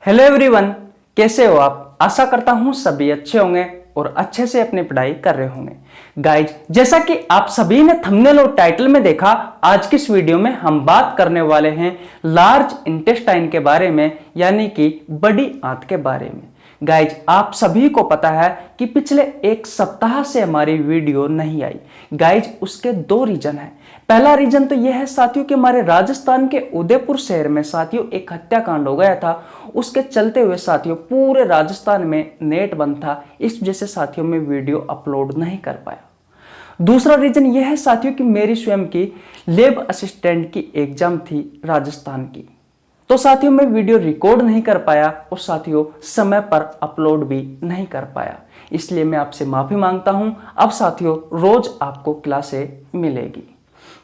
Hello everyone, कैसे हो आप। आशा करता हूं सभी अच्छे होंगे और अच्छे से अपनी पढ़ाई कर रहे होंगे। गाइज, जैसा कि आप सभी ने थंबनेल और टाइटल में देखा, आज की इस वीडियो में हम बात करने वाले हैं लार्ज इंटेस्टाइन के बारे में, यानी कि बड़ी आंत के बारे में। गाइज, आप सभी को पता है कि पिछले एक सप्ताह से हमारी वीडियो नहीं आई। गाइज, उसके दो रीजन है। पहला रीजन तो यह है साथियों कि हमारे राजस्थान के उदयपुर शहर में साथियों एक हत्याकांड हो गया था। उसके चलते हुए साथियों पूरे राजस्थान में नेट बंद था। इस वजह से साथियों में वीडियो अपलोड नहीं कर पाया। दूसरा रीजन यह है साथियों कि मेरी स्वयं की लैब असिस्टेंट की एग्जाम थी राजस्थान की, तो साथियों मैं वीडियो रिकॉर्ड नहीं कर पाया और साथियों समय पर अपलोड भी नहीं कर पाया। इसलिए मैं आपसे माफी मांगता हूं। अब साथियों रोज आपको क्लासें मिलेगी।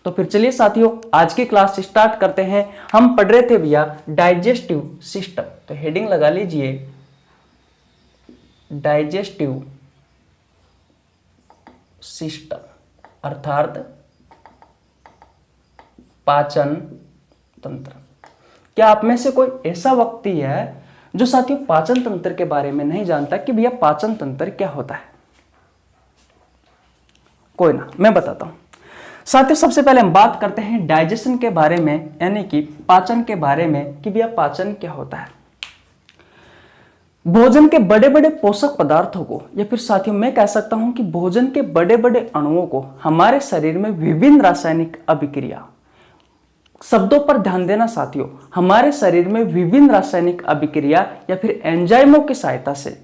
तो फिर चलिए साथियों आज की क्लास स्टार्ट करते हैं। हम पढ़ रहे थे भैया डाइजेस्टिव सिस्टम, तो हेडिंग लगा लीजिए डाइजेस्टिव सिस्टम अर्थात पाचन तंत्र। क्या आप में से कोई ऐसा व्यक्ति है जो साथियों पाचन तंत्र के बारे में नहीं जानता कि भैया पाचन तंत्र क्या होता है? कोई ना, मैं बताता हूं। साथियों सबसे पहले हम बात करते हैं डाइजेशन के बारे में, यानी कि पाचन के बारे में कि भैया पाचन क्या होता है। भोजन के बड़े बड़े पोषक पदार्थों को, या फिर साथियों मैं कह सकता हूं कि भोजन के बड़े बड़े अणुओं को हमारे शरीर में विभिन्न रासायनिक अभिक्रिया, शब्दों पर ध्यान देना साथियों, हमारे शरीर में विभिन्न रासायनिक अभिक्रिया या फिर एंजाइमों की सहायता से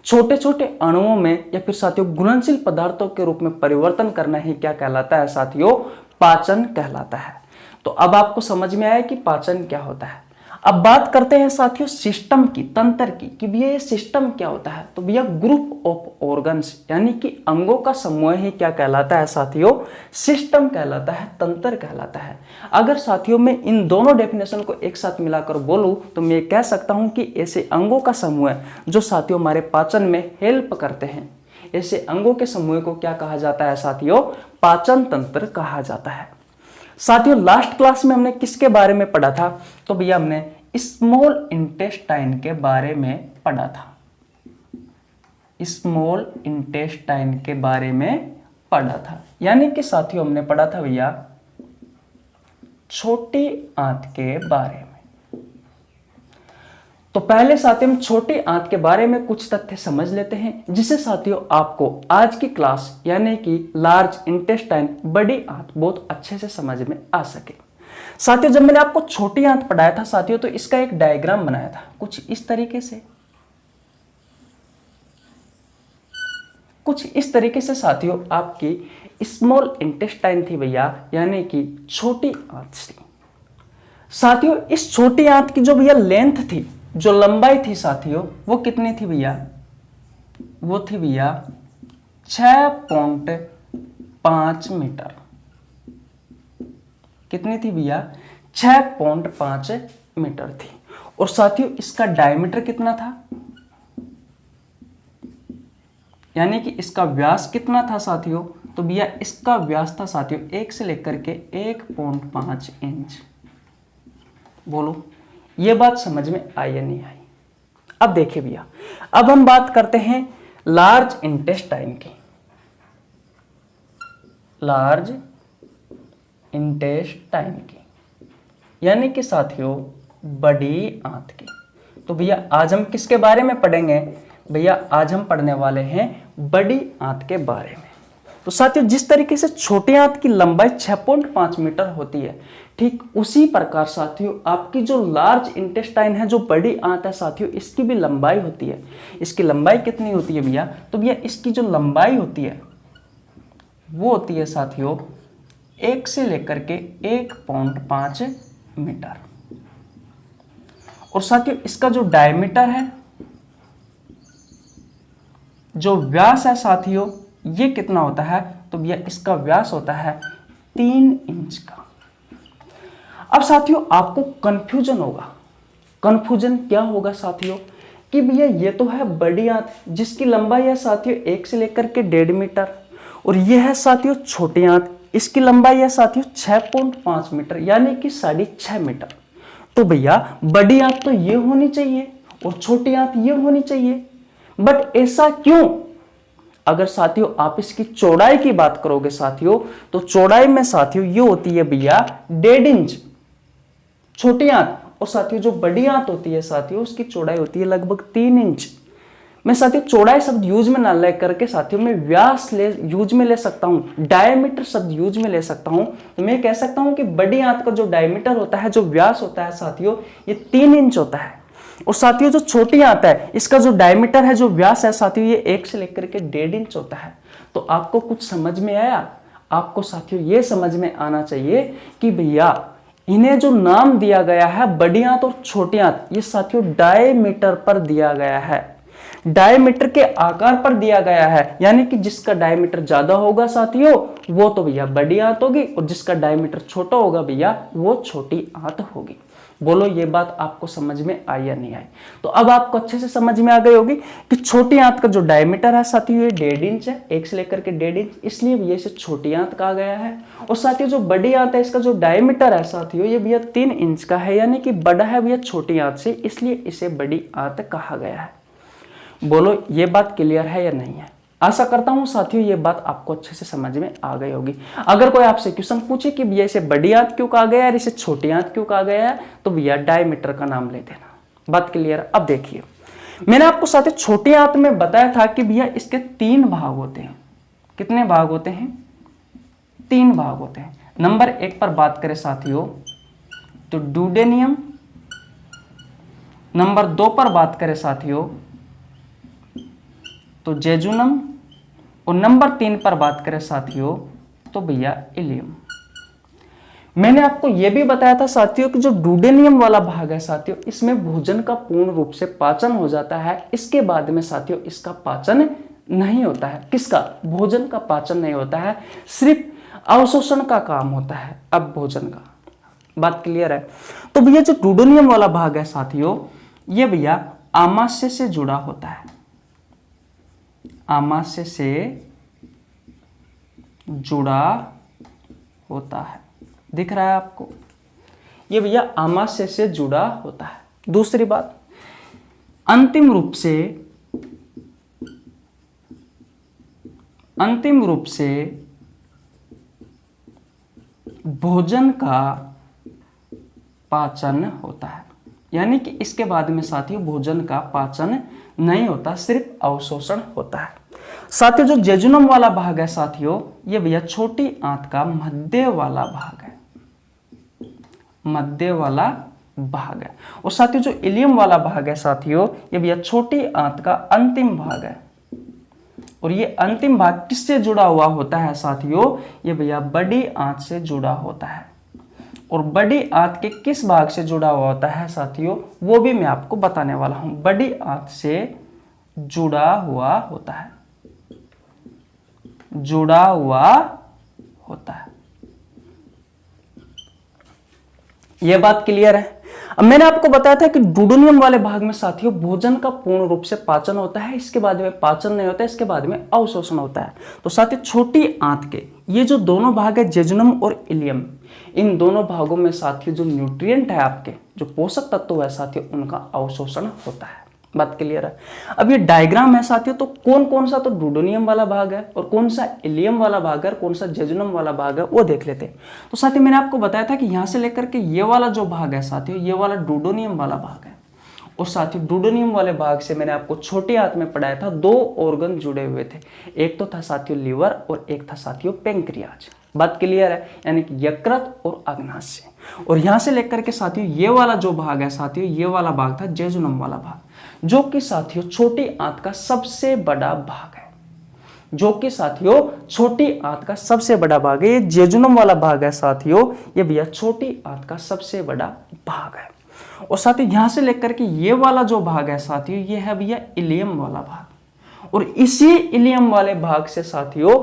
छोटे छोटे अणुओं में या फिर साथियों घुलनशील पदार्थों के रूप में परिवर्तन करना ही क्या कहलाता है साथियों? पाचन कहलाता है। तो अब आपको समझ में आया कि पाचन क्या होता है। अब बात करते हैं साथियों सिस्टम की, तंत्र की, कि भैया ये सिस्टम क्या होता है। तो भैया ग्रुप ऑफ ऑर्गन्स, यानी कि अंगों का समूह ही क्या कहलाता है साथियों? सिस्टम कहलाता है, तंत्र कहलाता है। अगर साथियों मैं इन दोनों डेफिनेशन को एक साथ मिलाकर बोलूं तो मैं कह सकता हूं कि ऐसे अंगों का समूह जो साथियों हमारे पाचन में हेल्प करते हैं, ऐसे अंगों के समूह को क्या कहा जाता है साथियों? पाचन तंत्र कहा जाता है। साथियों लास्ट क्लास में हमने किसके बारे में पढ़ा था? तो भैया हमने स्मॉल इंटेस्टाइन के बारे में पढ़ा था। स्मॉल इंटेस्टाइन के बारे में पढ़ा था, यानी कि साथियों हमने पढ़ा था भैया छोटी आंत के बारे में। तो पहले साथियों हम छोटी आंत के बारे में कुछ तथ्य समझ लेते हैं, जिससे साथियों आपको आज की क्लास यानी कि लार्ज इंटेस्टाइन, बड़ी आंत बहुत अच्छे से समझ में आ सके। साथियों जब मैंने आपको छोटी आंत पढ़ाया था साथियों, तो इसका एक डायग्राम बनाया था कुछ इस तरीके से, कुछ इस तरीके से साथियों आपकी स्मॉल इंटेस्टाइन थी भैया, यानी कि छोटी आंत थी। साथियों इस छोटी आंत की जो भैया लेंथ थी, जो लंबाई थी साथियों, वो कितनी थी भैया? वो थी भैया 6.5 मीटर। कितनी थी भैया? 6.5 मीटर थी। और साथियों इसका डायमीटर कितना था, यानी कि इसका व्यास कितना था साथियों? तो भैया इसका व्यास था साथियों 1 से लेकर के 1.5 इंच। बोलो ये बात समझ में आई या नहीं आई? अब देखिए भैया, अब हम बात करते हैं लार्ज इंटेस्टाइन की। लार्ज इंटेस्टाइन की, यानी कि साथियों बड़ी आंत की। तो भैया आज हम किसके बारे में पढ़ेंगे? भैया आज हम पढ़ने वाले हैं बड़ी आंत के बारे में। तो साथियों जिस तरीके से छोटी आंत की लंबाई 6.5 मीटर होती है, ठीक उसी प्रकार साथियों आपकी जो लार्ज इंटेस्टाइन है, जो बड़ी आंत है साथियों, इसकी भी लंबाई होती है। इसकी लंबाई कितनी होती है भैया? तो भैया इसकी जो लंबाई होती है वो होती है साथियों 1 से लेकर के 1.5 मीटर। और साथियों इसका जो डायमीटर है, जो व्यास है साथियों, ये कितना होता है? तो भैया इसका व्यास होता है 3 इंच का। अब साथियों आपको कंफ्यूजन होगा। कंफ्यूजन क्या होगा साथियों? कि भैया ये तो है बड़ी आंत जिसकी लंबाई है साथियों 1 से लेकर के 1.5 मीटर, और ये है साथियों छोटी आंत, इसकी लंबाई है साथियों 6.5 मीटर, यानी कि 6.5 मीटर। तो भैया बड़ी आंत तो ये होनी चाहिए और छोटी आंत ये होनी चाहिए। बट ऐसा क्यों? अगर साथियों आप इसकी चौड़ाई की बात करोगे साथियों, तो चौड़ाई में साथियों ये होती है भैया 1.5 इंच छोटी आंत, और साथियों जो बड़ी आंत होती है साथियों उसकी चौड़ाई होती है लगभग 3 इंच। मैं साथियों चौड़ाई शब्द यूज में ना ले करके साथियों मैं व्यास यूज में ले सकता हूं, डायमीटर शब्द यूज में ले सकता हूं। तो मैं कह सकता हूं कि बड़ी आंत का जो डायमीटर होता है, जो व्यास होता है साथियों, ये 3 इंच होता है। और साथियों जो छोटी आंत है इसका जो डायमीटर है, जो व्यास है साथियों, ये 1 से लेकर के 1.5 इंच होता है। तो आपको कुछ समझ में आया? आपको साथियों ये समझ में आना चाहिए कि भैया इन्हें जो नाम दिया गया है बड़ी आंत और छोटी आंत, ये साथियों डायमीटर पर दिया गया है, डायमीटर के आकार पर दिया गया है। यानी कि जिसका डायमीटर ज्यादा होगा साथियों वो तो भैया बड़ी आंत होगी, और जिसका डायमीटर छोटा होगा भैया वो छोटी आंत होगी। बोलो ये बात आपको समझ में आई या नहीं आई? तो अब आपको अच्छे से समझ में आ गई होगी कि छोटी आंत का जो डायमीटर है साथियों ये 1.5 इंच है, 1 से लेकर के 1.5 इंच, इसलिए भैया इसे छोटी आंत कहा गया है। और साथियों जो बड़ी आंत है इसका जो डायमीटर है साथियों ये भैया 3 इंच का है, यानी कि बड़ा है भैया छोटी आंत से, इसलिए इसे बड़ी आंत कहा गया है। बोलो ये बात क्लियर है या नहीं है? आशा करता हूं साथियों ये बात आपको अच्छे से समझ में आ गई होगी। अगर कोई आपसे क्वेश्चन पूछे कि भैया इसे बड़ी आंत क्यों कहा गया है और इसे छोटी आंत क्यों कहा गया है, तो भैया डायमीटर का नाम ले देना। बात क्लियर? अब देखिए मैंने आपको साथियों छोटी आंत में बताया था कि भैया इसके 3 भाग होते हैं। कितने भाग होते हैं? 3 भाग होते हैं। नंबर 1 पर बात करें साथियों तो ड्यूडेनियम, नंबर 2 पर बात करें साथियों तो जेजुनम, और नंबर 3 पर बात करें साथियों तो भैया इलियम। मैंने आपको यह भी बताया था साथियों कि जो ड्यूडेनियम वाला भाग है साथियों इसमें भोजन का पूर्ण रूप से पाचन हो जाता है, इसके बाद में साथियों इसका पाचन नहीं होता है। किसका? भोजन का पाचन नहीं होता है, सिर्फ अवशोषण का काम होता है अब भोजन का। बात क्लियर है? तो भैया जो ड्यूडेनियम वाला भाग है साथियों ये भैया आमाशय से जुड़ा होता है, आमाशय से जुड़ा होता है। दिख रहा है आपको? ये भैया आमाशय से जुड़ा होता है। दूसरी बात, अंतिम रूप से भोजन का पाचन होता है, यानी कि इसके बाद में साथियों भोजन का पाचन नहीं होता, सिर्फ अवशोषण होता है। साथियों जो जेजुनम वाला भाग है साथियों ये भैया छोटी आंत का मध्य वाला भाग है, मध्य वाला भाग है। और साथियों जो इलियम वाला भाग है साथियों ये भैया छोटी आंत का अंतिम भाग है। और ये अंतिम भाग किससे जुड़ा हुआ होता है साथियों? ये भैया बड़ी आंत से जुड़ा होता है। और बड़ी आंत के किस भाग से जुड़ा हुआ होता है साथियों वो भी मैं आपको बताने वाला हूं। बड़ी आंत से जुड़ा हुआ होता है, जुड़ा हुआ होता है। यह बात क्लियर है? अब मैंने आपको बताया था कि ड्यूडेनियम वाले भाग में साथियों भोजन का पूर्ण रूप से पाचन होता है, इसके बाद में पाचन नहीं होता है, इसके बाद में अवशोषण होता है। तो साथियों छोटी आंत के ये जो दोनों भाग है जेजुनम और इलियम, इन दोनों भागों में साथियों जो न्यूट्रिएंट है आपके जो पोषक तत्व है साथियों उनका अवशोषण होता है। बात क्लियर है? अब ये डायग्राम है साथियों तो कौन कौन सा तो ड्यूडेनियम वाला भाग है और कौन सा इलियम वाला भाग है और कौन सा जेजुनम वाला भाग है वो देख लेते हैं। तो साथियों मैंने आपको बताया था कि यहां से लेकर के ये वाला जो भाग है साथियों ये वाला ड्यूडेनियम वाला भाग है। और साथियों ड्यूडेनियम वाले भाग से मैंने आपको छोटी आंत में पढ़ाया था 2 ऑर्गन जुड़े हुए थे, एक तो था साथियों लीवर और एक था साथियों पेंक्रियाज। बात क्लियर है? यानी कि यकृत और अग्नाशय। और यहां से लेकर के साथियों ये वाला जो भाग है साथियों ये वाला भाग था जेजुनम वाला भाग, जो कि साथियों छोटी आंत का सबसे बड़ा भाग है, जो कि साथियों छोटी आंत का सबसे बड़ा भाग है। ये जेजुनम वाला भाग है साथियों ये भैया छोटी आंत का सबसे बड़ा भाग है। और साथियों यहां से लेकर के ये वाला जो भाग है साथियों ये है भैया इलियम वाला भाग। और इसी इलियम वाले भाग से साथियों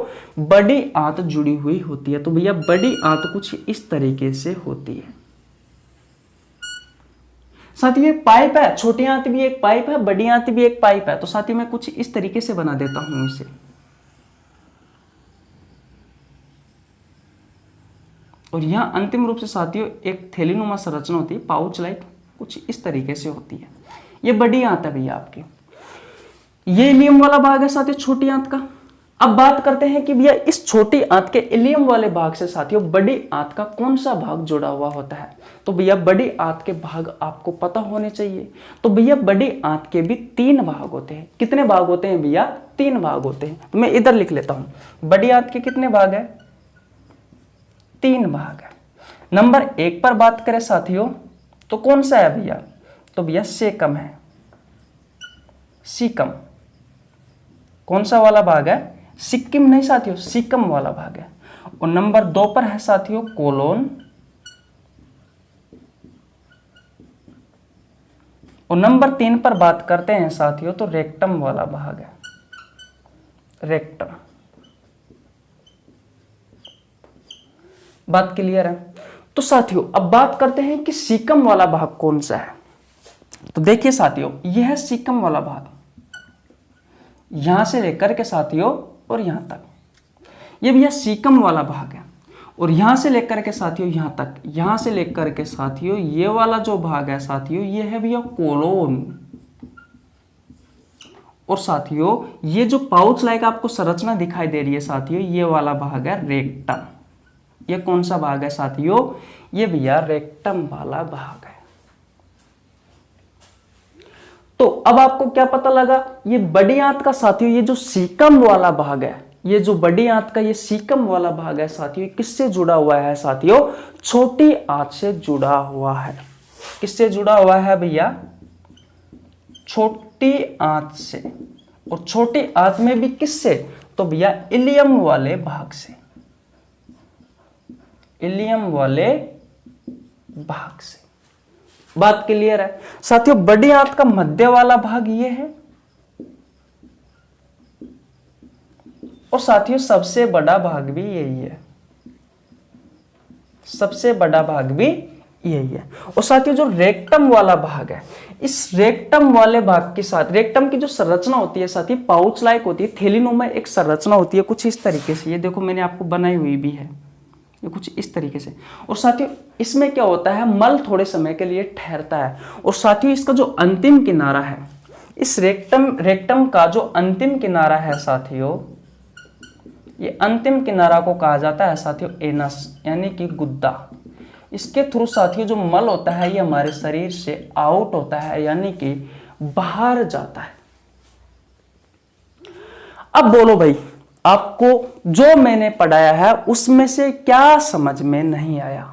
बड़ी आंत जुड़ी हुई होती है। तो भैया बड़ी आंत कुछ इस तरीके से होती है। साथियों एक पाइप है, छोटी आंत भी एक पाइप है, बड़ी आंत भी एक पाइप है। तो साथियों मैं कुछ इस तरीके से बना देता हूं इसे। और यहां अंतिम रूप से साथियों एक थैलीनुमा संरचना होती है, पाउच लाइक कुछ इस तरीके से होती है। ये बड़ी आंत है भैया आपकी, ये इलियम वाला भाग है साथियों छोटी आंत का। अब बात करते हैं कि भैया इस छोटी आंत के इलियम वाले भाग से साथियों बड़ी आंत का कौन सा भाग जुड़ा हुआ होता है। तो भैया बड़ी आंत के भाग आपको पता होने चाहिए। तो भैया बड़ी आंत के भी 3 भाग होते हैं। कितने भाग होते हैं भैया? 3 भाग होते हैं। तो मैं इधर लिख लेता हूं, बड़ी आंत के कितने भाग है? 3 भाग है। नंबर 1 पर बात करें साथियों तो कौन सा है भैया? तो भैया सेकम है, सीकम। कौन सा वाला भाग है? सिक्किम नहीं साथियों, सीकम वाला भाग है। और नंबर 2 पर है साथियों कोलोन, और नंबर 3 पर बात करते हैं साथियों तो रेक्टम वाला भाग है, रेक्टम। बात क्लियर है? तो साथियों अब बात करते हैं कि सीकम वाला भाग कौन सा है। तो देखिए साथियों, यह है सीकम वाला भाग, यहां से लेकर के साथियों और यहां तक, ये भैया सीकम वाला भाग है। और यहां से लेकर के साथियों यहां तक, यहां से लेकर के साथियों ये वाला जो भाग है साथियों ये है भैया कोलोन। और साथियों ये जो पाउच लाइक आपको संरचना दिखाई दे रही है साथियों, ये वाला भाग है रेक्टम। ये कौन सा भाग है साथियों? ये भैया रेक्टम वाला भाग है। तो अब आपको क्या पता लगा? ये बड़ी आंत का साथियों ये जो सीकम वाला भाग है, ये जो बड़ी आंत का ये सीकम वाला भाग है साथियों, किससे जुड़ा हुआ है साथियों? छोटी आंत से जुड़ा हुआ है। किससे जुड़ा हुआ है भैया? छोटी आंत से। और छोटी आंत में भी किससे? तो भैया इलियम वाले भाग से, इलियम वाले भाग से। बात क्लियर है साथियों? बड़ी आंत का मध्य वाला भाग ये है, और साथियों सबसे बड़ा भाग भी यही है, सबसे बड़ा भाग भी यही है। और साथियों जो रेक्टम वाला भाग है, इस रेक्टम वाले भाग के साथ रेक्टम की जो संरचना होती है साथियों पाउच लाइक होती है, थैलीनुमा एक संरचना होती है कुछ इस तरीके से। ये देखो मैंने आपको बनाई हुई भी है, ये कुछ इस तरीके से। और साथियों इसमें क्या होता है, मल थोड़े समय के लिए ठहरता है। और साथियों इसका जो अंतिम किनारा है, इस रेक्टम का जो अंतिम किनारा है साथियों, ये अंतिम किनारा को कहा जाता है साथियों एनस, यानी कि गुद्दा। इसके थ्रू साथियों जो मल होता है ये हमारे शरीर से आउट होता है, यानी कि बाहर जाता है। अब बोलो भाई, आपको जो मैंने पढ़ाया है उसमें से क्या समझ में नहीं आया?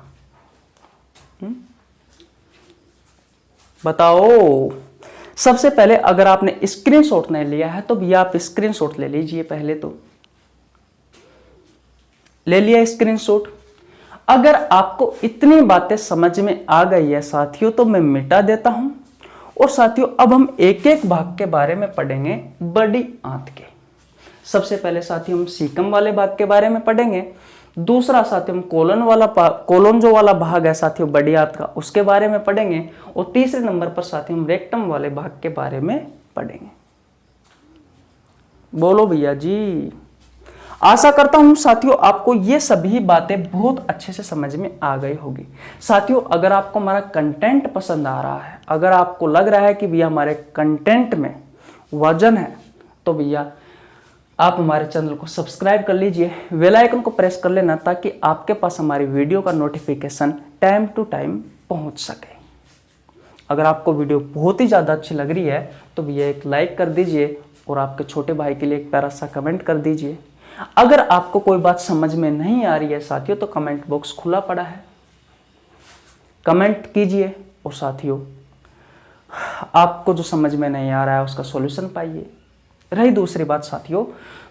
बताओ। सबसे पहले अगर आपने स्क्रीनशॉट नहीं लिया है तो भैया आप स्क्रीनशॉट ले लीजिए। पहले तो ले लिया स्क्रीनशॉट। अगर आपको इतनी बातें समझ में आ गई है साथियों तो मैं मिटा देता हूं। और साथियों अब हम एक एक भाग के बारे में पढ़ेंगे बड़ी आंत के। सबसे पहले साथियों हम सीकम वाले भाग के बारे में पढ़ेंगे। दूसरा साथियों हम कोलोन जो वाला भाग है साथियों बड़ी आंत का, उसके बारे में पढ़ेंगे। और तीसरे नंबर पर साथियों हम रेक्टम वाले भाग के बारे में पढ़ेंगे। बोलो भैया जी। आशा करता हूं साथियों आपको ये सभी बातें बहुत अच्छे से समझ में आ गई होगी। साथियों अगर आपको हमारा कंटेंट पसंद आ रहा है, अगर आपको लग रहा है कि भैया हमारे कंटेंट में वजन है, तो भैया आप हमारे चैनल को सब्सक्राइब कर लीजिए, बेल आइकन को प्रेस कर लेना ताकि आपके पास हमारी वीडियो का नोटिफिकेशन टाइम टू टाइम पहुंच सके। अगर आपको वीडियो बहुत ही ज़्यादा अच्छी लग रही है तो भैया एक लाइक कर दीजिए और आपके छोटे भाई के लिए एक प्यारा सा कमेंट कर दीजिए। अगर आपको कोई बात समझ में नहीं आ रही है साथियों तो कमेंट बॉक्स खुला पड़ा है, कमेंट कीजिए। और साथियों आपको जो समझ में नहीं आ रहा है उसका सॉल्यूशन पाइए। रही दूसरी बात साथियों,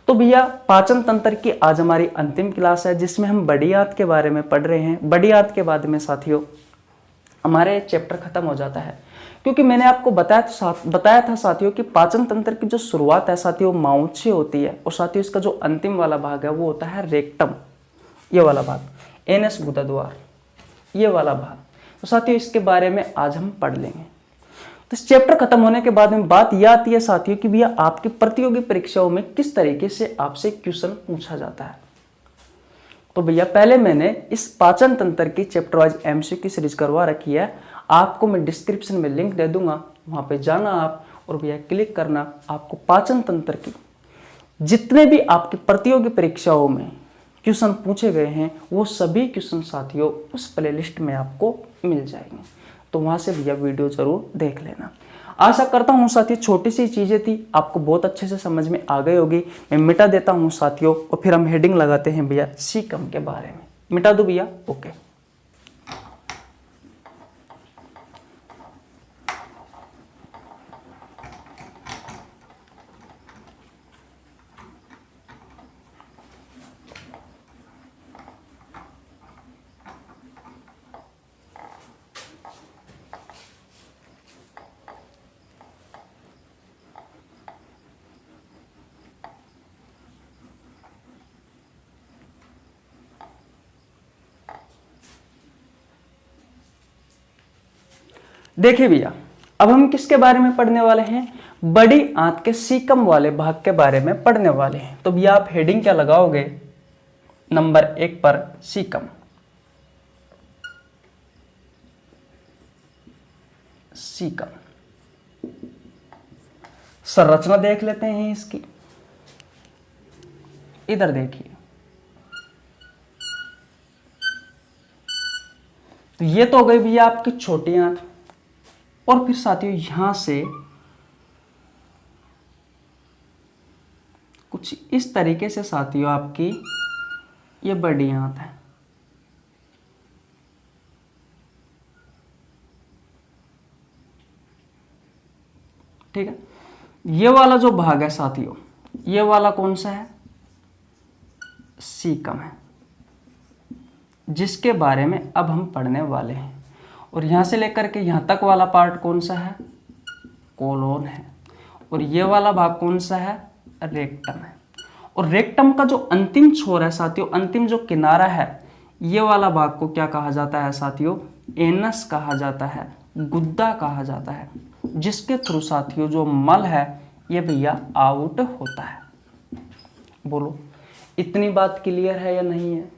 तो भैया पाचन तंत्र की आज हमारी अंतिम क्लास है जिसमें हम बड़ी आंत के बारे में पढ़ रहे हैं। बड़ी आंत के बाद में साथियों हमारे चैप्टर खत्म हो जाता है, क्योंकि मैंने आपको बताया था साथियों कि पाचन तंत्र की जो शुरुआत है साथियों माउथ से होती है। और साथियों इसका जो अंतिम वाला भाग है वो होता है रेक्टम, ये वाला भाग, एनस गुदा द्वार, ये वाला भाग। तो साथियों इसके बारे में आज हम पढ़ लेंगे। तो इस चैप्टर खत्म होने के बाद में बात यह आती है साथियों कि भैया आपकी प्रतियोगी परीक्षाओं में किस तरीके से आपसे क्वेश्चन पूछा जाता है। तो भैया पहले मैंने इस पाचन तंत्र की चैप्टर वाइज एमसीक्यू सीरीज करवा रखी है, आपको मैं डिस्क्रिप्शन में लिंक दे दूंगा, वहाँ पे जाना आप और भैया क्लिक करना। आपको पाचन तंत्र की जितने भी आपकी प्रतियोगी परीक्षाओं में क्वेश्चन पूछे गए हैं वो सभी क्वेश्चन साथियों उस प्लेलिस्ट में आपको मिल जाएंगे। तो वहाँ से भैया वीडियो जरूर देख लेना। आशा करता हूँ साथियों छोटी सी चीज़ें थी, आपको बहुत अच्छे से समझ में आ गई होगी। मैं मिटा देता हूँ साथियों और फिर हम हेडिंग लगाते हैं भैया सीकम के बारे में। मिटा दूँ भैया? ओके। देखिए भैया, अब हम किसके बारे में पढ़ने वाले हैं? बड़ी आंत के सीकम वाले भाग के बारे में पढ़ने वाले हैं। तो भैया आप हेडिंग क्या लगाओगे? नंबर 1 पर सीकम। सीकम संरचना देख लेते हैं इसकी। इधर देखिए, तो ये तो हो गई भैया आपकी छोटी आंत। और फिर साथियों यहां से कुछ इस तरीके से साथियों आपकी ये बड़ी आंत है। ठीक है, ये वाला जो भाग है साथियों, ये वाला कौन सा है? सीकम है, जिसके बारे में अब हम पढ़ने वाले हैं। और यहां से लेकर के यहां तक वाला पार्ट कौन सा है? कोलोन है। और ये वाला भाग कौन सा है? रेक्टम है। और रेक्टम का जो अंतिम छोर है साथियों, अंतिम जो किनारा है, ये वाला भाग को क्या कहा जाता है साथियों? एनस कहा जाता है, गुद्दा कहा जाता है, जिसके थ्रू साथियों जो मल है ये भैया आउट होता है। बोलो इतनी बात क्लियर है या नहीं है?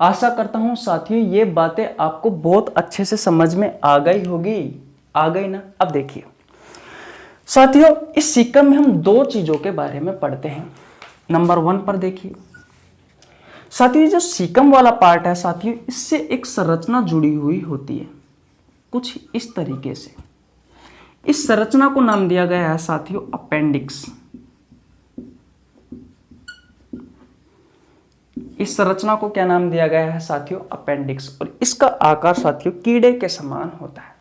आशा करता हूं साथियों ये बातें आपको बहुत अच्छे से समझ में आ गई होगी। आ गई ना? अब देखिए साथियों, इस सीकम में हम दो चीजों के बारे में पढ़ते हैं। नंबर 1 पर देखिए साथियों, जो सीकम वाला पार्ट है साथियों, इससे एक संरचना जुड़ी हुई होती है कुछ इस तरीके से। इस संरचना को नाम दिया गया है साथियों अपेंडिक्स। इस संरचना को क्या नाम दिया गया है साथियों? अपेंडिक्स। और इसका आकार साथियों कीड़े के समान होता है।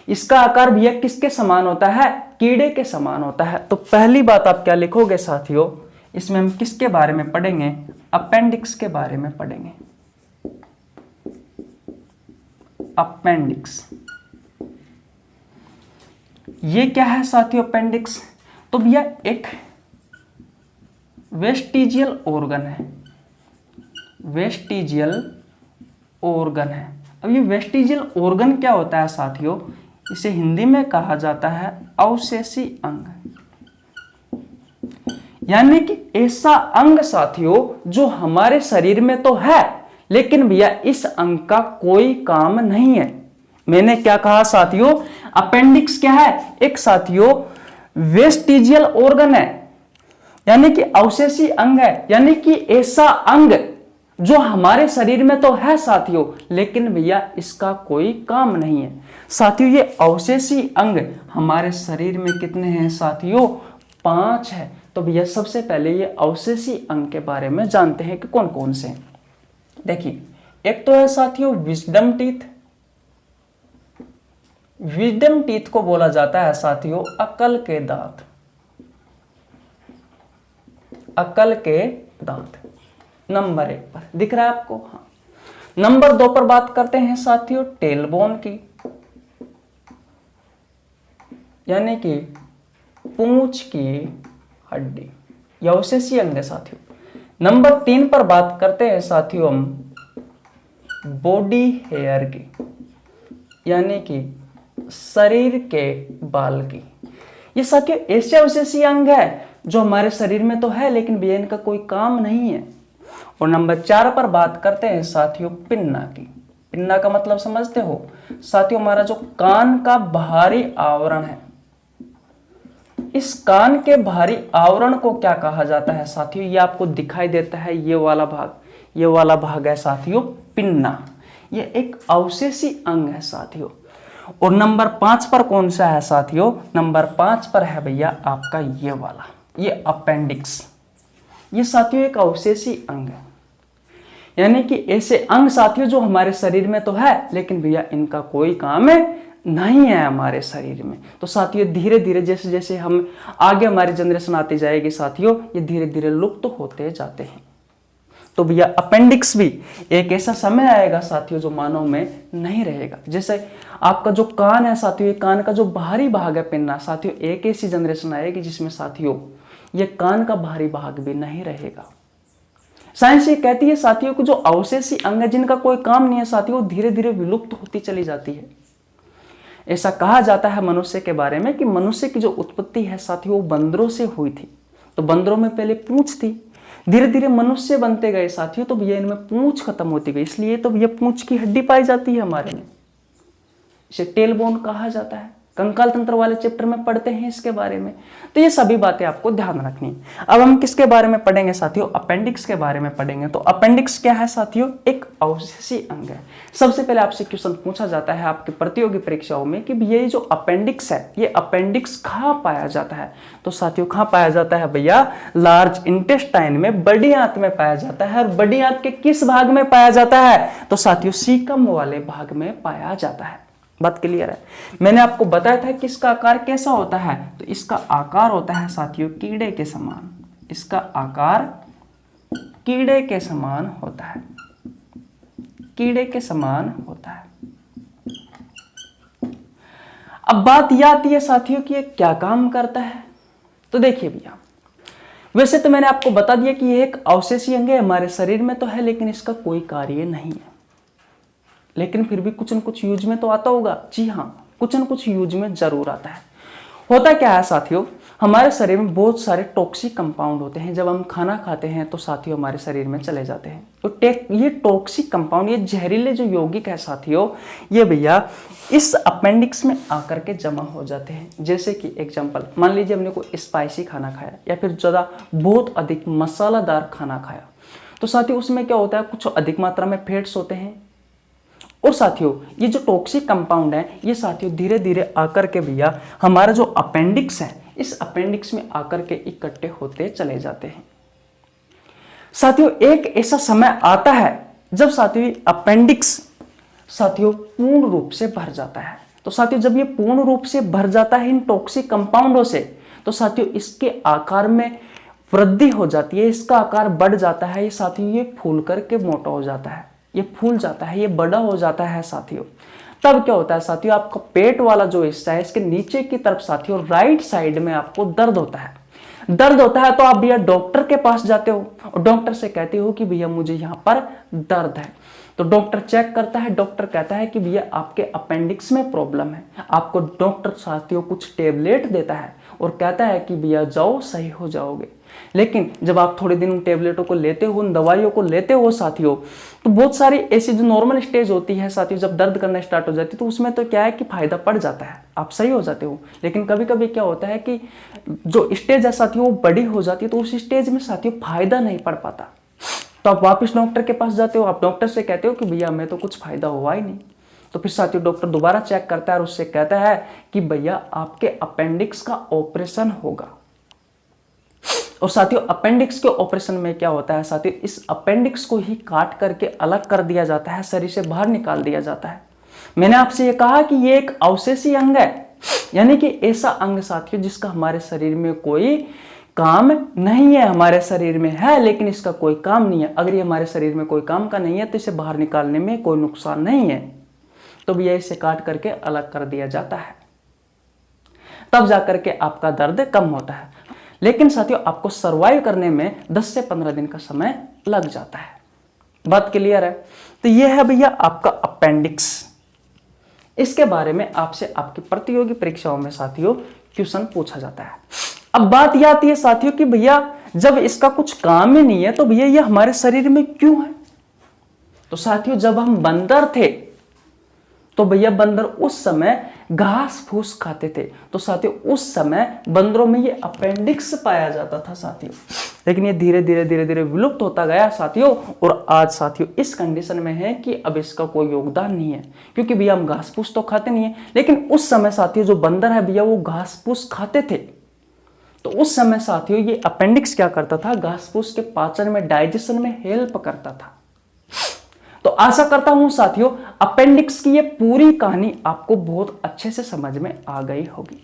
इसका आकार भैया किसके समान होता है? कीड़े के समान होता है। तो पहली बात आप क्या लिखोगे साथियों? इसमें हम किसके बारे में पढ़ेंगे? अपेंडिक्स के बारे में पढ़ेंगे। अपेंडिक्स ये क्या है साथियों? अपेंडिक्स तो भैया एक वेस्टिजियल ऑर्गन है। वेस्टिजियल ऑर्गन है। अब ये वेस्टिजियल ऑर्गन क्या होता है साथियों? इसे हिंदी में कहा जाता है अवशेषी अंग। यानी कि ऐसा अंग साथियों जो हमारे शरीर में तो है, लेकिन भैया इस अंग का कोई काम नहीं है। मैंने क्या कहा साथियों? अपेंडिक्स क्या है? एक साथियों वेस्टिजियल ऑर्गन है, यानी कि अवशेषी अंग है। यानी कि ऐसा अंग जो हमारे शरीर में तो है साथियों, लेकिन भैया इसका कोई काम नहीं है। साथियों ये अवशेषी अंग हमारे शरीर में कितने हैं साथियों? 5 है। तो भैया सबसे पहले ये अवशेषी अंग के बारे में जानते हैं कि कौन कौन से हैं। देखिए एक तो है साथियों विजडम टीथ। विजडम टीथ को बोला जाता है साथियों अक्ल के दांत। अक्ल के दांत नंबर 1 पर दिख रहा है आपको? हाँ। नंबर 2 पर बात करते हैं साथियों टेलबोन की, यानी कि पूंछ की हड्डी, यह अवशेषी अंग है साथियों। नंबर 3 पर बात करते हैं साथियों हम बॉडी हेयर की, यानी कि शरीर के बाल की। ये साथियों ऐसे अवशेषी अंग है जो हमारे शरीर में तो है, लेकिन भी इनका कोई काम नहीं है। और नंबर 4 पर बात करते हैं साथियों पिन्ना की। पिन्ना का मतलब समझते हो साथियों? हमारा जो कान का बाहरी आवरण है, इस कान के बाहरी आवरण को क्या कहा जाता है साथियों? ये आपको दिखाई देता है, ये वाला भाग है साथियों पिन्ना। ये एक अवशेषी अंग है साथियों। और नंबर 5 पर कौन सा है साथियों? नंबर 5 पर है भैया आपका ये वाला, ये अपेंडिक्स। ये साथियों एक अवशेषी अंग है, यानी कि ऐसे अंग साथियों जो हमारे शरीर में तो है लेकिन भैया इनका कोई काम नहीं है हमारे शरीर में। तो साथियों धीरे धीरे जैसे जैसे हम आगे हमारी जनरेशन आती जाएगी साथियों, ये धीरे धीरे लुप्त होते जाते हैं। तो भैया अपेंडिक्स भी एक ऐसा समय आएगा साथियों जो मानव में नहीं रहेगा। जैसे आपका जो कान है साथियों, ये कान का जो बाहरी भाग है पिन्ना साथियों, एक ऐसी जनरेशन आएगी जिसमें साथियों ये कान का बाहरी भाग भी नहीं रहेगा। साइंस ये कहती है साथियों कि जो अवशेषी अंग है जिनका कोई काम नहीं है साथियों, धीरे धीरे विलुप्त होती चली जाती है। ऐसा कहा जाता है मनुष्य के बारे में कि मनुष्य की जो उत्पत्ति है साथियों वो बंदरों से हुई थी। तो बंदरों में पहले पूंछ थी, धीरे धीरे मनुष्य बनते गए साथियों, तो भैया इनमें पूंछ खत्म होती गई, इसलिए तो भैया पूंछ की हड्डी पाई जाती है हमारे में, इसे टेल बोन कहा जाता है। कंकाल तंत्र वाले चैप्टर में पढ़ते हैं इसके बारे में। तो ये सभी बातें आपको ध्यान रखनी है। अब हम किसके बारे में पढ़ेंगे साथियों? अपेंडिक्स के बारे में पढ़ेंगे। तो अपेंडिक्स क्या है साथियों? एक अवशेषी अंग है। सबसे पहले आपसे क्वेश्चन पूछा जाता है आपकी प्रतियोगी परीक्षाओं में कि ये जो अपेंडिक्स है, ये अपेंडिक्स कहाँ पाया जाता है? तो साथियों कहाँ पाया जाता है भैया? लार्ज इंटेस्टाइन में, बड़ी आंत में पाया जाता है। और बड़ी आंत के किस भाग में पाया जाता है? तो साथियों सीकम वाले भाग में पाया जाता है। बात क्लियर है? मैंने आपको बताया था कि इसका आकार कैसा होता है। तो इसका आकार होता है साथियों कीड़े के समान। इसका आकार कीड़े के समान होता है, कीड़े के समान होता है। अब बात यह आती है साथियों कि ये क्या काम करता है। तो देखिए भैया, वैसे तो मैंने आपको बता दिया कि ये एक अवशेषी अंग है, हमारे शरीर में तो है लेकिन इसका कोई कार्य नहीं है, लेकिन फिर भी कुछ न कुछ यूज में तो आता होगा। जी हाँ, कुछ न कुछ यूज में जरूर आता है। होता क्या है साथियों, हमारे शरीर में बहुत सारे टॉक्सिक कंपाउंड होते हैं। जब हम खाना खाते हैं तो साथियों हमारे शरीर में चले जाते हैं। तो ये टॉक्सिक कंपाउंड, ये जहरीले जो यौगिक है साथियों, ये भैया इस अपेंडिक्स में आकर के जमा हो जाते हैं। जैसे कि एग्जांपल मान लीजिए हमने कोई स्पाइसी खाना खाया या फिर ज़्यादा बहुत अधिक मसालादार खाना खाया, तो साथियों उसमें क्या होता है, कुछ अधिक मात्रा में फैट्स होते हैं। और साथियों ये जो टॉक्सिक कंपाउंड है ये साथियों धीरे धीरे आकर के भैया हमारा जो अपेंडिक्स है, इस अपेंडिक्स में आकर के इकट्ठे होते चले जाते हैं। साथियों एक ऐसा समय आता है जब साथियों अपेंडिक्स साथियों पूर्ण रूप से भर जाता है। तो साथियों जब ये पूर्ण रूप से भर जाता है इन टॉक्सिक कंपाउंडों से, तो साथियों इसके आकार में वृद्धि हो जाती है, इसका आकार बढ़ जाता है। ये साथियों ये फूल करके मोटा हो जाता है, ये फूल जाता है, ये बड़ा हो जाता है साथियों। तब क्या होता है साथियों, आपका पेट वाला जो हिस्सा है इसके नीचे की तरफ साथियों राइट साइड में आपको दर्द होता है। दर्द होता है तो आप भैया डॉक्टर के पास जाते हो और डॉक्टर से कहते हो कि भैया मुझे यहाँ पर दर्द है। तो डॉक्टर चेक करता है, डॉक्टर कहता है कि भैया आपके अपेंडिक्स में प्रॉब्लम है। आपको डॉक्टर साथियों कुछ टेबलेट देता है और कहता है कि भैया जाओ सही हो जाओगे। लेकिन जब आप थोड़े दिन उन टेबलेटों को लेते हो, उन दवाइयों को लेते हो साथियों, तो बहुत सारी ऐसी जो नॉर्मल स्टेज होती है साथियों, जब दर्द करना स्टार्ट हो जाती है तो उसमें तो क्या है कि फायदा पड़ जाता है, आप सही हो जाते हो। लेकिन कभी कभी क्या होता है कि जो स्टेज है साथियों वो बड़ी हो जाती है, तो उस स्टेज में साथियों फायदा नहीं पड़ पाता। तो आप वापस डॉक्टर के पास जाते हो, आप डॉक्टर से कहते हो कि भैया हमें तो कुछ फायदा हुआ ही नहीं। तो फिर साथियों डॉक्टर दोबारा चेक करता है और उससे कहता है कि भैया आपके अपेंडिक्स का ऑपरेशन होगा। और साथियों अपेंडिक्स के ऑपरेशन में क्या होता है साथियों, इस अपेंडिक्स को ही काट करके अलग कर दिया जाता है, शरीर से बाहर निकाल दिया जाता है। मैंने आपसे ये कहा कि ये एक अवशेषी अंग है, यानी कि ऐसा अंग साथियों जिसका हमारे शरीर में कोई काम नहीं है। हमारे शरीर में है लेकिन इसका कोई काम नहीं है। अगर ये हमारे शरीर में कोई काम का नहीं है तो इसे बाहर निकालने में कोई नुकसान नहीं है, तो भैया इसे काट करके अलग कर दिया जाता है, तब जाकर के आपका दर्द कम होता है। लेकिन साथियों आपको सरवाइव करने में 10 से 15 दिन का समय लग जाता है। बात क्लियर है? तो यह है भैया आपका अपेंडिक्स। इसके बारे में आपसे आपकी प्रतियोगी परीक्षाओं में साथियों क्वेश्चन पूछा जाता है। अब बात यह आती है साथियों कि भैया जब इसका कुछ काम ही नहीं है तो भैया ये हमारे शरीर में क्यों है? तो साथियों जब हम बंदर थे तो भैया बंदर उस समय घास फूस खाते थे। तो साथियों उस समय बंदरों में ये अपेंडिक्स पाया जाता था साथियों, लेकिन ये धीरे धीरे धीरे धीरे विलुप्त होता गया साथियों। और आज साथियों इस कंडीशन में है कि अब इसका कोई योगदान नहीं है, क्योंकि भैया हम घास फूस तो खाते नहीं है, लेकिन उस समय साथियों जो बंदर है भैया वो घास फूस खाते थे। तो उस समय साथियों ये अपेंडिक्स क्या करता था, घास फूस के पाचन में, डाइजेशन में हेल्प करता था। तो आशा करता हूं साथियों अपेंडिक्स की ये पूरी कहानी आपको बहुत अच्छे से समझ में आ गई होगी।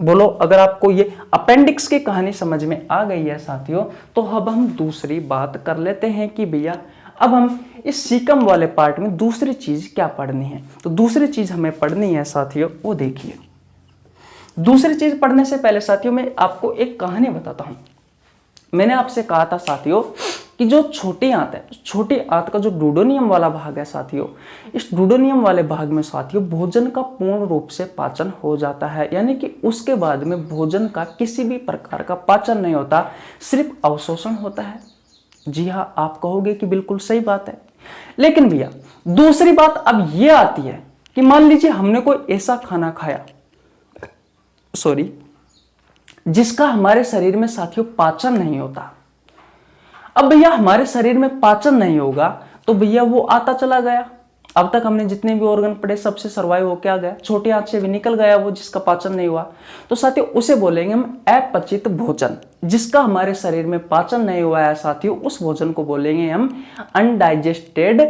बोलो अगर आपको ये अपेंडिक्स की कहानी समझ में आ गई है साथियों, तो अब हम दूसरी बात कर लेते हैं कि भैया अब हम इस सीकम वाले पार्ट में दूसरी चीज क्या पढ़नी है। तो दूसरी चीज हमें पढ़नी है साथियों, वो देखिए। दूसरी चीज पढ़ने से पहले साथियों मैं आपको एक कहानी बताता हूं। मैंने आपसे कहा था साथियों कि जो छोटी आंत है, छोटी आंत का जो डूडेनियम वाला भाग है साथियों, इस डूडेनियम वाले भाग में साथियों भोजन का पूर्ण रूप से पाचन हो जाता है, यानी कि उसके बाद में भोजन का किसी भी प्रकार का पाचन नहीं होता, सिर्फ अवशोषण होता है। जी हाँ, आप कहोगे कि बिल्कुल सही बात है। लेकिन भैया दूसरी बात अब यह आती है कि मान लीजिए हमने कोई ऐसा खाना खाया, जिसका हमारे शरीर में साथियों पाचन नहीं होता। अब भैया हमारे शरीर में पाचन नहीं होगा तो भैया वो आता चला गया। अब तक हमने जितने भी ऑर्गन पढ़े सबसे सर्वाइव होकर आ गया, छोटी आंत से भी निकल गया वो जिसका पाचन नहीं हुआ। तो साथियों उसे बोलेंगे हम अपचित भोजन। जिसका हमारे शरीर में पाचन नहीं हुआ है साथियों, उस भोजन को बोलेंगे हम अनडाइजेस्टेड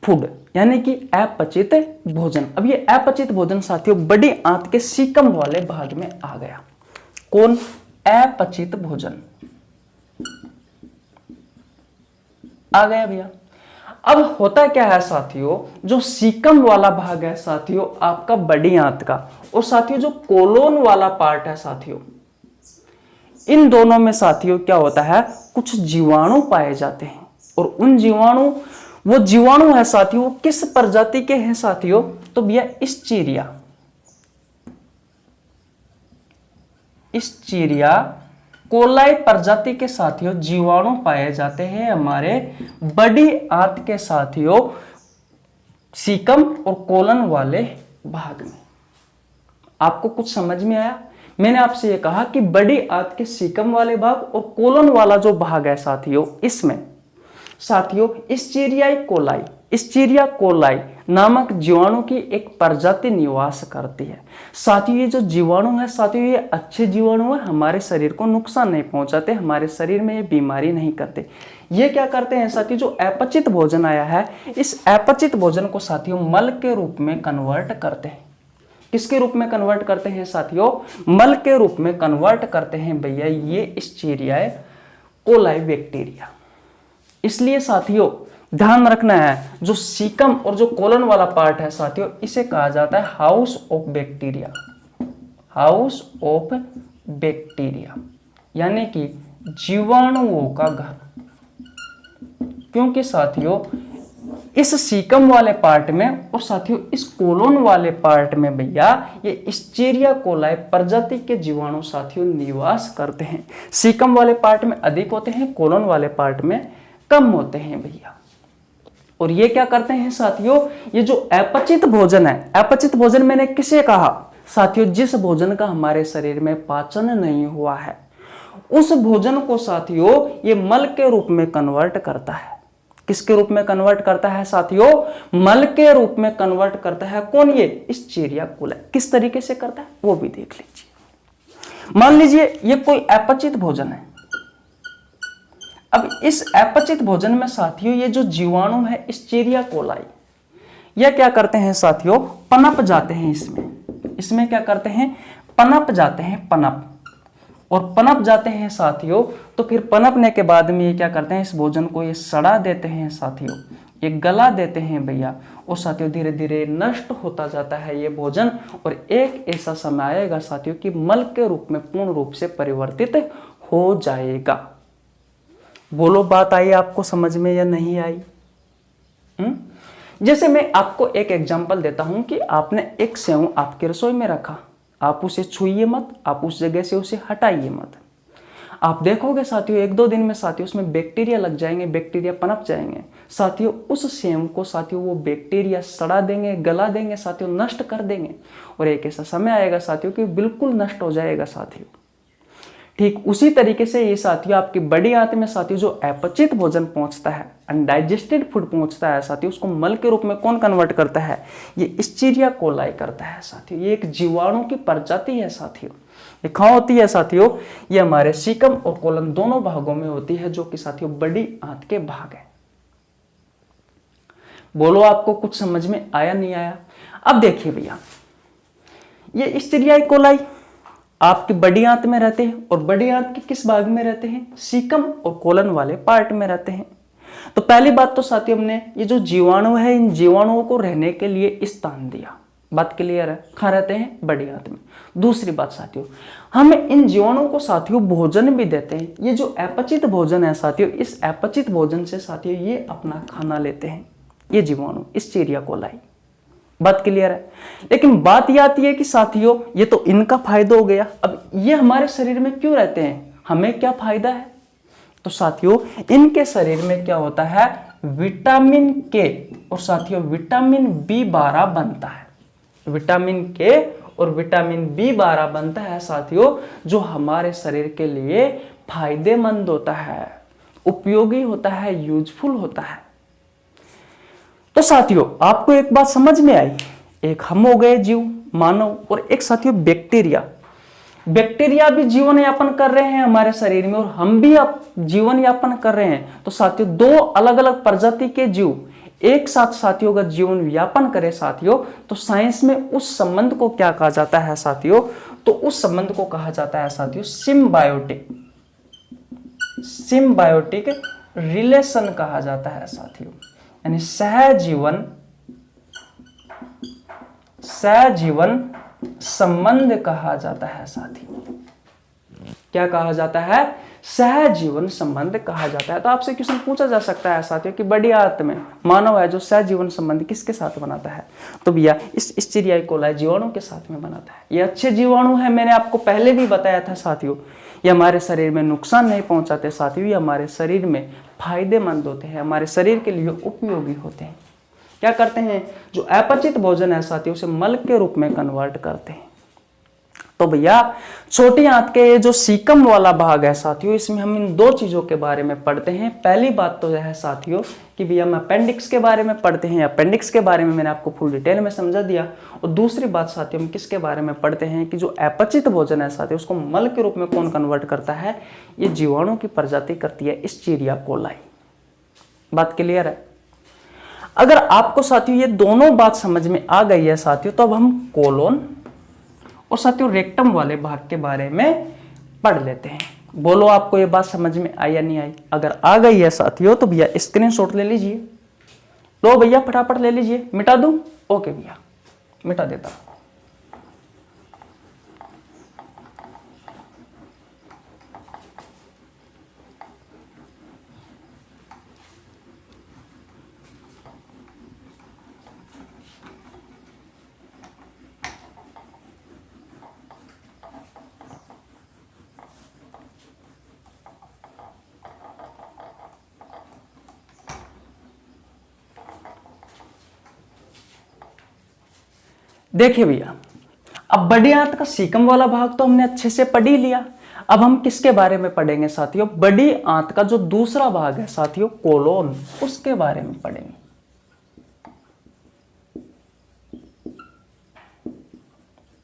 फूड, यानी कि अपचित भोजन। अब ये अपचित भोजन साथियों बड़ी आंत के सीकम वाले भाग में आ गया। कौन? अपचित भोजन आ गया भैया। अब होता क्या है साथियों, जो सीकम वाला भाग है साथियों आपका बड़ी आंत का, और साथियों जो कोलोन वाला पार्ट है साथियों, इन दोनों में साथियों क्या होता है, कुछ जीवाणु पाए जाते हैं। और उन वो जीवाणु है साथियों किस प्रजाति के हैं साथियों, तो भैया इस्चीरिया कोलाई प्रजाति के साथियों जीवाणु पाए जाते हैं हमारे बड़ी आंत के साथियों सीकम और कोलन वाले भाग में। आपको कुछ समझ में आया? मैंने आपसे यह कहा कि बड़ी आंत के सीकम वाले भाग और कोलन वाला जो भाग है साथियों, इसमें साथियों इस्चीरिया कोलाई नामक जीवाणु की एक प्रजाति निवास करती है। साथियों ये जो जीवाणु है साथियों ये अच्छे जीवाणु है, हमारे शरीर को नुकसान नहीं पहुंचाते, हमारे शरीर में ये बीमारी नहीं करते। ये क्या करते हैं साथियों, जो अपचित भोजन आया है इस अपचित भोजन को साथियों मल के रूप में कन्वर्ट करते हैं। किसके रूप में कन्वर्ट करते हैं साथियों? मल के रूप में कन्वर्ट करते हैं भैया ये इस्चीरिया कोलाई बैक्टीरिया। इसलिए साथियों ध्यान रखना है, जो सीकम और जो कोलन वाला पार्ट है साथियों इसे कहा जाता है हाउस ऑफ बैक्टीरिया, यानी कि जीवाणुओं का घर। क्योंकि साथियों इस सीकम वाले पार्ट में और साथियों इस कोलोन वाले पार्ट में भैया ये इस्चीरिया कोलाई प्रजाति के जीवाणु साथियों निवास करते हैं। सीकम वाले पार्ट में अधिक होते हैं, कोलोन वाले पार्ट में कम होते हैं भैया। और ये क्या करते हैं साथियों, ये जो अपचित भोजन है, अपचित भोजन मैंने किसे कहा साथियों, जिस भोजन का हमारे शरीर में पाचन नहीं हुआ है उस भोजन को साथियों ये मल के रूप में कन्वर्ट करता है। किसके रूप में कन्वर्ट करता है साथियों? मल के रूप में कन्वर्ट करता है। कौन? ये इस्चीरिया कोलाई। किस तरीके से करता है वो भी देख लीजिए। मान लीजिए ये कोई अपचित भोजन है। अब इस अपचित भोजन में साथियों ये जो जीवाणु है इस्चीरिया कोलाई, यह क्या करते हैं साथियों, पनप जाते हैं इसमें क्या करते हैं, पनप जाते हैं, और पनप जाते हैं साथियों। तो फिर पनपने के बाद में ये क्या करते हैं, इस भोजन को ये सड़ा देते हैं साथियों, ये गला देते हैं भैया। और साथियों धीरे धीरे नष्ट होता जाता है ये भोजन, और एक ऐसा समय आएगा साथियों कि मल के रूप में पूर्ण रूप से परिवर्तित हो जाएगा। बोलो बात आई आपको समझ में या नहीं आई? जैसे मैं आपको एक एग्जांपल देता हूं कि आपने एक सेव आपके रसोई में रखा, आप उसे छुइए मत, आप उस जगह से उसे हटाइए मत। आप देखोगे साथियों 1-2 दिन में साथियों उसमें बैक्टीरिया लग जाएंगे, बैक्टीरिया पनप जाएंगे साथियों। उस सेम को साथियों वो बैक्टीरिया सड़ा देंगे, गला देंगे साथियों, नष्ट कर देंगे और एक ऐसा समय आएगा साथियों कि बिल्कुल नष्ट हो जाएगा साथियों। ठीक उसी तरीके से ये साथियों आपकी बड़ी आंत में साथियों जो अपचित भोजन पहुंचता है, अनडाइजेस्टेड फूड पहुंचता है साथियों, उसको मल के रूप में कौन कन्वर्ट करता है? ये इस्चीरिया कोलाई करता है साथियों। ये एक जीवाणु की प्रजाति है साथियों। ये कहाँ होती है साथियों? ये हमारे सीकम और कोलन दोनों भागों में होती है, जो कि साथियों बड़ी आंत के भाग है। बोलो आपको कुछ समझ में आया नहीं आया? अब देखिए भैया, ये इस्चीरिया कोलाई आपकी बड़ी आंत में रहते हैं और बड़ी आंत के किस भाग में रहते हैं? सीकम और कोलन वाले पार्ट में रहते हैं। तो पहली बात तो साथियों हमने ये जो जीवाणु है, इन जीवाणुओं को रहने के लिए स्थान दिया। बात क्लियर है? कहाँ रहते हैं? बड़ी आंत में। दूसरी बात साथियों, हम इन जीवाणुओं को साथियों भोजन भी देते हैं। ये जो अपचित भोजन है साथियों, इस अपचित भोजन से साथियों ये अपना खाना लेते हैं, ये जीवाणु इस्चीरिया कोलाई। बात क्लियर है? लेकिन बात यह आती है कि साथियों ये तो इनका फायदा हो गया, अब ये हमारे शरीर में क्यों रहते हैं? हमें क्या फायदा है? तो साथियों इनके शरीर में क्या होता है? विटामिन के और साथियों विटामिन B12 बनता है। विटामिन के और विटामिन B12 बनता है साथियों, जो हमारे शरीर के लिए फायदेमंद होता है, उपयोगी होता है, यूजफुल होता है। तो साथियों आपको एक बात समझ में आई, एक हम हो गए जीव मानव और एक साथियों बैक्टीरिया। बैक्टीरिया भी जीवन यापन कर रहे हैं हमारे शरीर में और हम भी अब जीवन यापन कर रहे हैं। तो साथियों दो अलग अलग प्रजाति के जीव एक साथ साथियों का जीवन यापन करें साथियों, तो साइंस में उस संबंध को क्या कहा जाता है साथियों? तो उस संबंध को कहा जाता है साथियों सिम्बायोटिक, सिम्बायोटिक रिलेशन कहा जाता है साथियों, यानी सहजीवन संबंध कहा जाता है साथियों। क्या कहा जाता है? सहजीवन संबंध कहा जाता है। तो आपसे क्वेश्चन पूछा जा सकता है साथियों कि बड़ी आंत में मानव है जो सहजीवन संबंध किसके साथ बनाता है? तो भैया इस इस्चीरिया कोलाई जीवाणु के साथ में बनाता है। ये अच्छे जीवाणु है, मैंने आपको पहले भी बताया था साथियों। ये हमारे शरीर में नुकसान नहीं पहुंचाते साथियों, ये हमारे शरीर में फायदेमंद होते हैं, हमारे शरीर के लिए उपयोगी होते हैं। क्या करते हैं? जो अपचित भोजन है साथियों उसे मल के रूप में कन्वर्ट करते हैं। तो भैया छोटी आंत के ये जो सीकम वाला भाग है साथियों, इसमें हम इन दो चीजों के बारे में पढ़ते हैं। पहली बात तो यह है साथियों कि भैया हम अपेंडिक्स के बारे में पढ़ते हैं। अपेंडिक्स के बारे में मैंने आपको फुल डिटेल में समझा दिया। और दूसरी बात साथियों हम किसके बारे में पढ़ते हैं कि जो अपचित भोजन है साथियों उसको मल के रूप में कौन कन्वर्ट करता है? ये जीवाणु की प्रजाति करती है इस्चीरिया कोलाई। बात क्लियर है? अगर आपको साथियों ये दोनों बात समझ में आ गई है साथियों, तो अब हम कोलोन और साथियों रेक्टम वाले भाग के बारे में पढ़ लेते हैं। बोलो आपको ये बात समझ में आई या नहीं आई? अगर आ गई है साथियों तो भैया स्क्रीनशॉट ले लीजिए। लो भैया फटाफट ले लीजिए। मिटा दूं? ओके भैया मिटा देता हूं। देखिए भैया अब बड़ी आंत का सीकम वाला भाग तो हमने अच्छे से पढ़ ही लिया। अब हम किसके बारे में पढ़ेंगे साथियों? बड़ी आंत का जो दूसरा भाग है साथियों कोलोन, उसके बारे में पढ़ेंगे।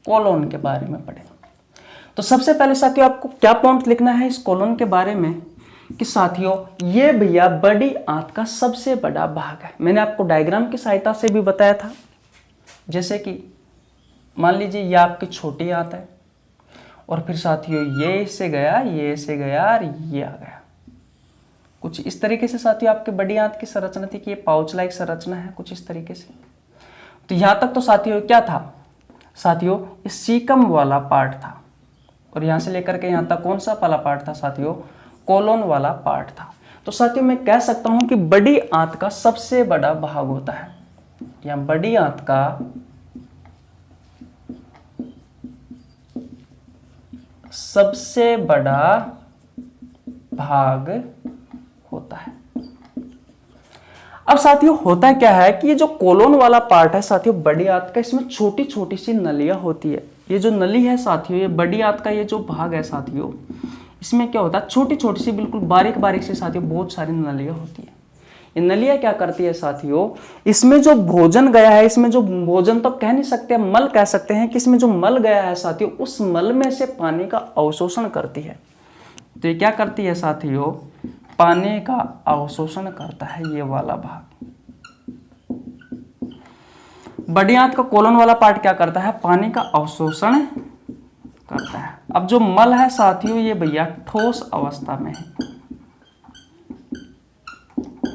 कोलोन के बारे में पढ़ेंगे। तो सबसे पहले साथियों आपको क्या पॉइंट लिखना है इस कोलोन के बारे में कि साथियों ये भैया बड़ी आंत का सबसे बड़ा भाग है। मैंने आपको डायग्राम की सहायता से भी बताया था। जैसे कि मान लीजिए ये आपकी छोटी आंत है और फिर साथियों ये इससे गया, ये से गया और ये आ गया। कुछ इस तरीके से साथियों आपकी बड़ी आंत की संरचना थी कि ये पाउच लाइक संरचना है कुछ इस तरीके से। तो यहां तक तो साथियों क्या था साथियों? ये सीकम वाला पार्ट था और यहां से लेकर के यहां तक कौन सा वाला पार्ट था साथियों? कोलोन वाला पार्ट था। तो साथियों मैं कह सकता हूं कि बड़ी आंत का सबसे बड़ा भाग होता है, या बड़ी आंत का सबसे बड़ा भाग होता है। अब साथियों होता क्या है कि ये जो कोलोन वाला पार्ट है साथियों बड़ी आंत का, इसमें छोटी छोटी सी नलियां होती है। ये जो नली है साथियों, ये बड़ी आंत का ये जो भाग है साथियों, इसमें क्या होता है छोटी छोटी सी बिल्कुल बारीक बारीक से साथियों बहुत सारी नलियां होती है। ये नलियां क्या करती है साथियों, इसमें जो भोजन गया है, इसमें जो भोजन तो कह नहीं सकते, मल कह सकते हैं कि इसमें जो मल गया है साथियों, उस मल में से पानी का अवशोषण करती है। तो ये क्या करती है साथियों, पानी का अवशोषण करता है ये वाला भाग। बड़ी आंत का कोलन वाला पार्ट क्या करता है, पानी का अवशोषण करता है। अब जो मल है साथियों ये भैया ठोस अवस्था में है,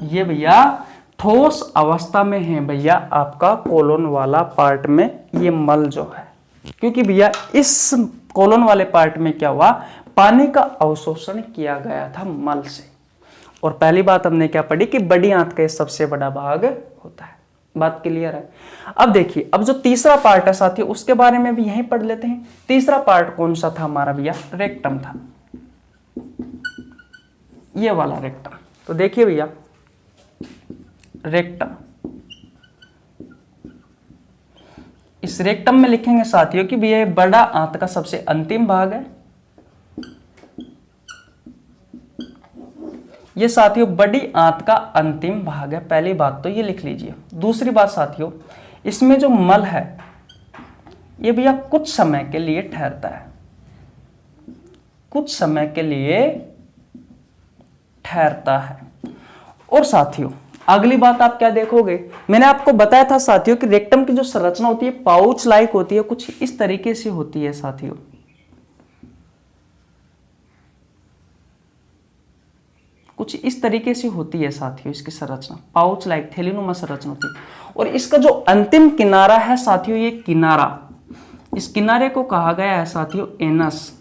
ये भैया ठोस अवस्था में है भैया आपका कोलन वाला पार्ट में ये मल जो है, क्योंकि भैया इस कोलन वाले पार्ट में क्या हुआ, पानी का अवशोषण किया गया था मल से। और पहली बात हमने क्या पढ़ी कि बड़ी आंत का सबसे बड़ा भाग होता है। बात क्लियर है। अब देखिए, अब जो तीसरा पार्ट है साथियों उसके बारे में भी यहीं पढ़ लेते हैं। तीसरा पार्ट कौन सा था हमारा भैया, रेक्टम था, ये वाला रेक्टम। तो देखिए भैया रेक्टम, इस रेक्टम में लिखेंगे साथियों कि भैया बड़ा आंत का सबसे अंतिम भाग है। ये साथियों बड़ी आंत का अंतिम भाग है, पहली बात तो ये लिख लीजिए। दूसरी बात साथियों, इसमें जो मल है ये भैया कुछ समय के लिए ठहरता है, कुछ समय के लिए ठहरता है। और साथियों अगली बात आप क्या देखोगे, मैंने आपको बताया था साथियों कि रेक्टम की जो संरचना होती है पाउच लाइक होती है, कुछ इस तरीके से होती है साथियों। कुछ इस तरीके से होती है साथियों इसकी संरचना, पाउच लाइक थैलीनुमा संरचना होती है। और इसका जो अंतिम किनारा है साथियों, ये किनारा, इस किनारे को कहा गया है साथियों एनस,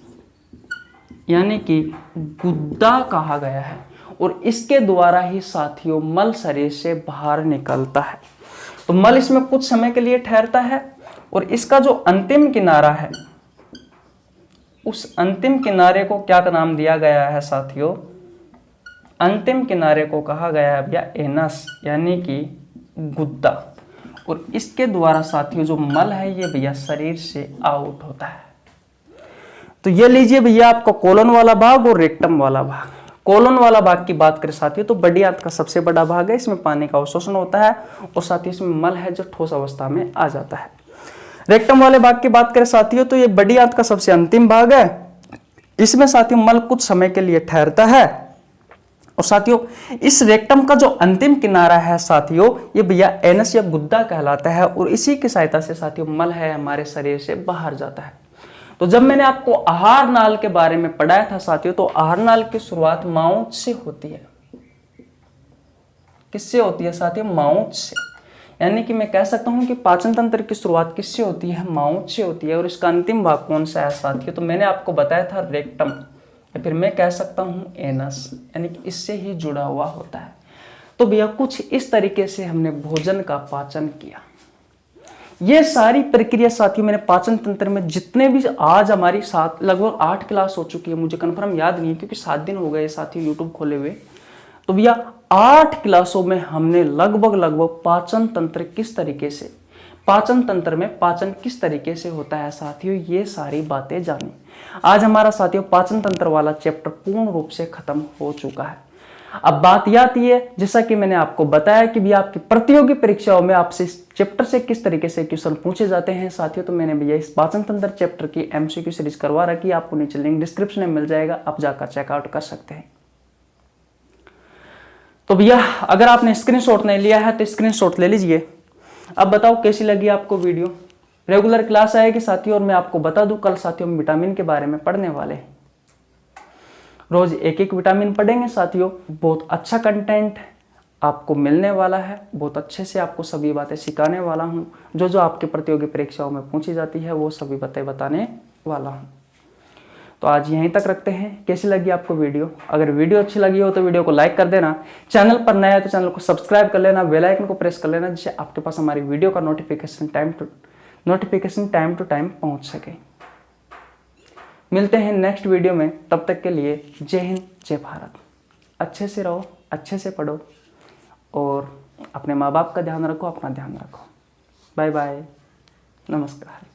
यानी कि गुद्दा कहा गया है। और इसके द्वारा ही साथियों मल शरीर से बाहर निकलता है। तो मल इसमें कुछ समय के लिए ठहरता है और इसका जो अंतिम किनारा है, उस अंतिम किनारे को क्या नाम दिया गया है साथियों, अंतिम किनारे को कहा गया है भैया एनस, यानी कि गुद्दा। और इसके द्वारा साथियों जो मल है ये भैया शरीर से आउट होता है। तो ये लीजिए भैया आपका कोलन वाला भाग और रेक्टम वाला भाग। कोलन वाला भाग की बात करें साथियों तो बड़ी आंत का सबसे बड़ा भाग है, इसमें पानी का अवशोषण होता है और साथियों इसमें मल है जो ठोस अवस्था में आ जाता है। रेक्टम वाले भाग की बात करें साथियों तो ये बड़ी आंत का सबसे अंतिम भाग है, इसमें साथियों मल कुछ समय के लिए ठहरता है। और साथियों इस रेक्टम का जो अंतिम किनारा है साथियों ये भैया एनस या गुद्दा कहलाता है और इसी की सहायता से साथियों मल है हमारे शरीर से बाहर जाता है। तो जब मैंने आपको आहार नाल के बारे में पढ़ाया था साथियों, तो आहार नाल की शुरुआत माउथ से होती है। किससे होती है साथियों, माउथ से। यानी कि मैं कह सकता हूं कि पाचन तंत्र की शुरुआत किससे होती है, माउथ से होती है। और इसका अंतिम भाग कौन सा है साथियों, तो मैंने आपको बताया था रेक्टम, या फिर मैं कह सकता हूं एनस, यानी कि इससे ही जुड़ा हुआ होता है। तो भैया कुछ इस तरीके से हमने भोजन का पाचन किया। ये सारी प्रक्रिया साथियों मैंने पाचन तंत्र में जितने भी आज हमारी लगभग 8 क्लास हो चुकी है, मुझे कंफर्म याद नहीं है क्योंकि 7 दिन हो गए साथियों यूट्यूब खोले हुए। तो भैया 8 क्लासों में हमने लगभग पाचन तंत्र किस तरीके से, पाचन तंत्र में पाचन किस तरीके से होता है साथियों, ये सारी बातें जानी। आज हमारा साथियों पाचन तंत्र वाला चैप्टर पूर्ण रूप से खत्म हो चुका है। अब बात यह आती है, जैसा कि मैंने आपको बताया कि भैया आपकी प्रतियोगी परीक्षाओं में आपसे इस चैप्टर से किस तरीके से क्वेश्चन पूछे जाते हैं साथियों, तो मैंने भैया इस पाचन तंत्र चैप्टर की एमसीक्यू सीरीज करवा रखी है। आपको नीचे लिंक डिस्क्रिप्शन में मिल जाएगा, आप जाकर चेकआउट कर सकते हैं। तो भैया अगर आपने स्क्रीनशॉट नहीं लिया है तो स्क्रीनशॉट ले लीजिए। अब बताओ कैसी लगी आपको वीडियो। रेगुलर क्लास आएगी साथियों, और मैं आपको बता दूं कल साथियों हम विटामिन के बारे में पढ़ने वाले हैं। रोज एक एक विटामिन पढ़ेंगे साथियों। बहुत अच्छा कंटेंट आपको मिलने वाला है, बहुत अच्छे से आपको सभी बातें सिखाने वाला हूं। जो जो आपके प्रतियोगी परीक्षाओं में पूछी जाती है वो सभी बातें बताने वाला हूं। तो आज यहीं तक रखते हैं। कैसी लगी आपको वीडियो? अगर वीडियो अच्छी लगी हो तो वीडियो को लाइक कर देना, चैनल पर नया है तो चैनल को सब्सक्राइब कर लेना, बेल आइकन को प्रेस कर लेना, जिससे आपके पास हमारी वीडियो का नोटिफिकेशन टाइम टू टाइम पहुंच सके। मिलते हैं नेक्स्ट वीडियो में, तब तक के लिए जय हिंद जय भारत। अच्छे से रहो, अच्छे से पढ़ो और अपने माँ बाप का ध्यान रखो, अपना ध्यान रखो। बाय बाय, नमस्कार।